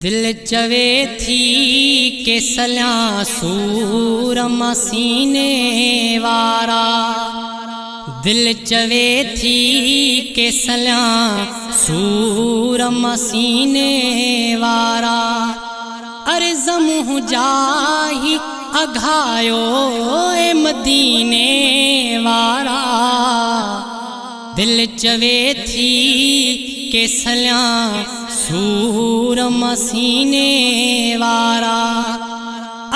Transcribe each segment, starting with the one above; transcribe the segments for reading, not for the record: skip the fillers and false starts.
दिल चवे थी के सलियां सूर मसीने वारा। दिल चवे थी के सलियां सूर मसीने वारा। अर्ज़ मुँह जाही अघायो ए मदीने वारा। दिल चवे थी के सलियां सूर मसीने वारा।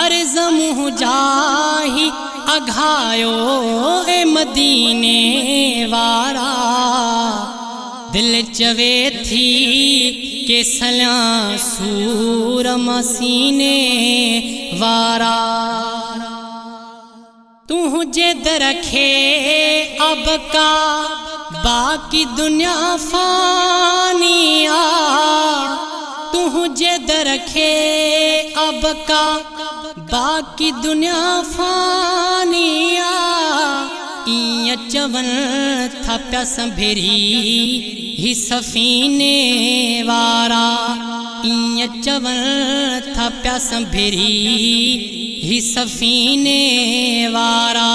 अर्ज़ मुँह जाही अघायो ए मदीने वारा। दिल चवे थी के सलियां सूर मसीने वारा। तू जिद रखे अब का बाकी दुनिया फानिया। तू जिद रखे अब का बाकी दुनिया फानिया। इं चवन था प्या संभेरी ही सफीने वारा। इं चवन था प्या संभेरी ही सफीने वारा।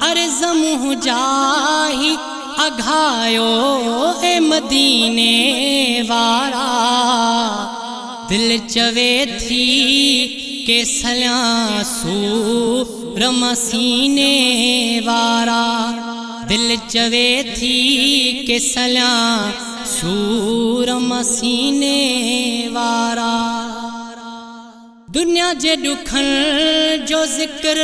अर्ज़ मुँह जाही अघायो ए मदीने वारा। दिल चवे थी के सलियां सूर मसीने वारा। दिल चवे थी के सलियां सूर मसीने वारा। दुनिया जे दुखन जो जिक्र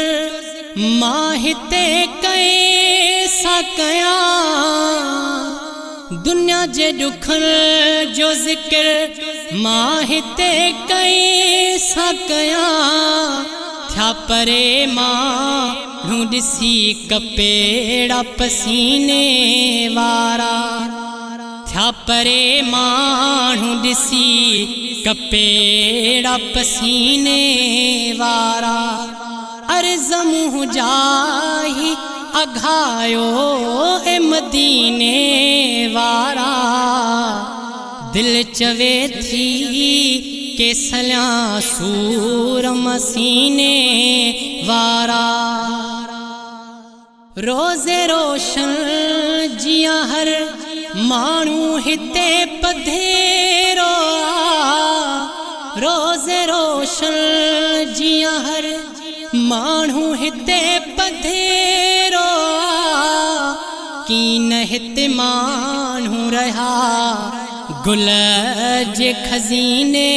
माहिते कैसा कया। दुनिया जे दुखन जो जिक्र माहिते कैसा कया। थया परे माण्हू ॾिसी कपेड़ा पसीने वारा। थया परे माण्हू ॾिसी कपेड़ा पसीने वारा। अर्ज़ मुँह जाही अघायो ए मदीने वारा। दिल चवे थी के सलियां सूर मसीने वारा। रोज़े रोशन जियां हर माण्हू हिते पधेरो आ। रोज़े रोशन जियां हर माण्हू हिते पधेरो आ। कीन हिते माण्हू रहा गुल जे खज़ीने।